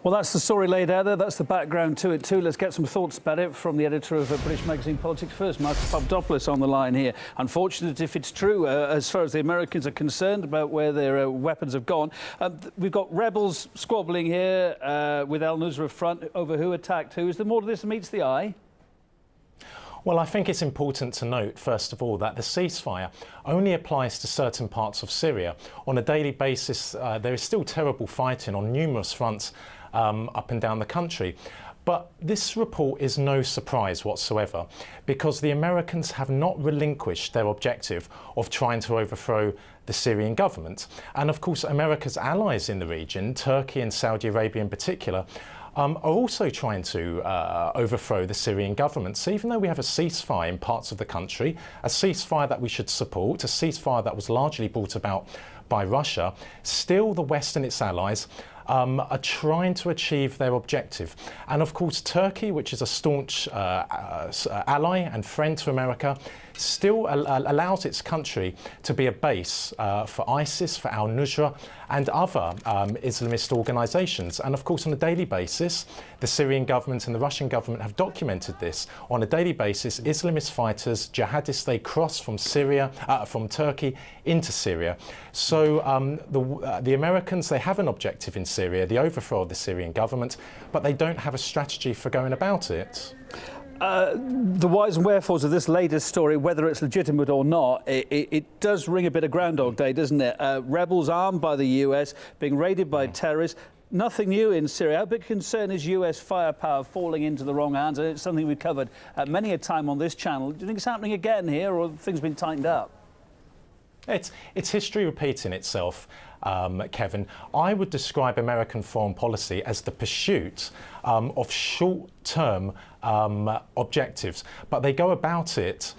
Well, that's the story laid out there. That's the background to it too. Let's get some thoughts about it from the editor of British magazine Politics First, Marcus Papadopoulos, on the line here. Unfortunate if it's true, as far as the Americans are concerned, about where their weapons have gone. We've got rebels squabbling here with al-Nusra Front over who attacked who. Is there more to this than meets the eye? Well, I think it's important to note, first of all, that the ceasefire only applies to certain parts of Syria. On a daily basis, there is still terrible fighting on numerous fronts up and down the country. But this report is no surprise whatsoever, because the Americans have not relinquished their objective of trying to overthrow the Syrian government. And of course, America's allies in the region, Turkey and Saudi Arabia in particular, are also trying to overthrow the Syrian government. So even though we have a ceasefire in parts of the country, a ceasefire that we should support, a ceasefire that was largely brought about by Russia, still the West and its allies are trying to achieve their objective. And of course, Turkey, which is a staunch ally and friend to America, still allows its country to be a base for ISIS, for al-Nusra and other Islamist organisations. And of course, on a daily basis, the Syrian government and the Russian government have documented this. On a daily basis, Islamist fighters, jihadists, they cross from Syria, from Turkey into Syria. So the Americans, they have an objective in Syria, the overthrow of the Syrian government, but they don't have a strategy for going about it. The whys and wherefores of this latest story, whether it's legitimate or not, it does ring a bit of Groundhog Day, doesn't it? Rebels armed by the US, being raided by terrorists. Nothing new in Syria. How big concern is US firepower falling into the wrong hands? And it's something we've covered many a time on this channel. Do you think it's happening again here, or have things been tightened up? It's history repeating itself, Kevin. I would describe American foreign policy as the pursuit of short-term objectives, but they go about it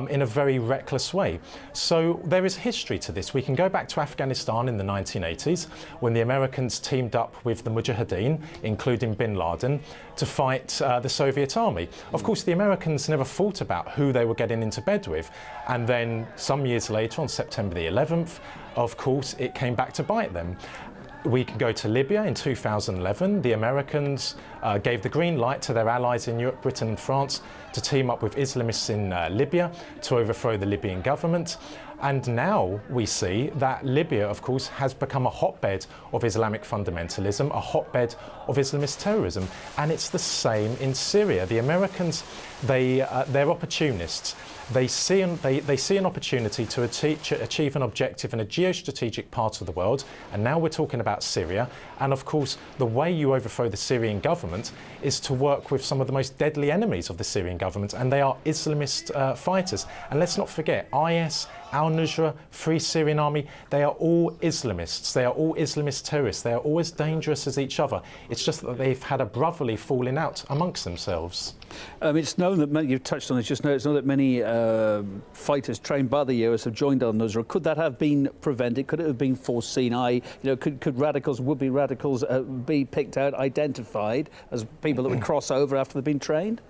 in a very reckless way. So there is history to this. We can go back to Afghanistan in the 1980s, when the Americans teamed up with the Mujahideen, including bin Laden, to fight the Soviet army. Of course, the Americans never thought about who they were getting into bed with. And then some years later, on September the 11th, of course, it came back to bite them. We can go to Libya in 2011. The Americans gave the green light to their allies in Europe, Britain and France, to team up with Islamists in Libya to overthrow the Libyan government. And now we see that Libya, of course, has become a hotbed of Islamic fundamentalism, a hotbed of Islamist terrorism. And it's the same in Syria. The Americans, they're opportunists. They see an opportunity to achieve an objective in a geostrategic part of the world, and now we're talking about Syria. And of course, the way you overthrow the Syrian government is to work with some of the most deadly enemies of the Syrian government, and they are Islamist fighters. And let's not forget, IS, al-Nusra, Free Syrian Army, they are all Islamists. They are all Islamist terrorists. They are all as dangerous as each other. It's just that they've had a brotherly falling out amongst themselves. It's known that many, you've touched on this just now, it's known that many fighters trained by the US have joined al-Nusra. Could that have been prevented? Could it have been foreseen? Could radicals, would-be radicals, be picked out, identified as people that would cross over after they've been trained?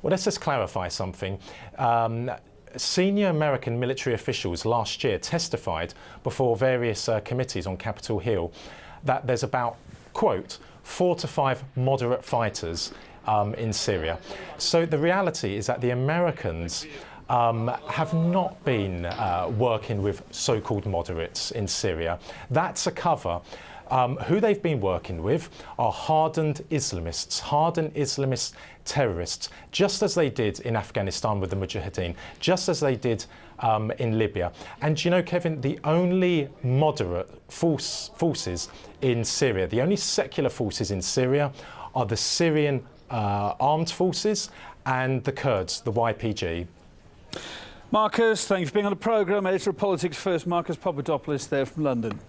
Well, let's just clarify something. Senior American military officials last year testified before various committees on Capitol Hill that there's about, quote, 4 to 5 moderate fighters in Syria. So the reality is that the Americans have not been working with so-called moderates in Syria. That's a cover. Who they've been working with are hardened Islamists, hardened Islamist terrorists, just as they did in Afghanistan with the Mujahideen, just as they did in Libya. And you know, Kevin, the only moderate forces in Syria, the only secular forces in Syria are the Syrian armed forces and the Kurds, the YPG. Marcus, thanks for being on the programme. Editor of Politics First, Marcus Papadopoulos there from London.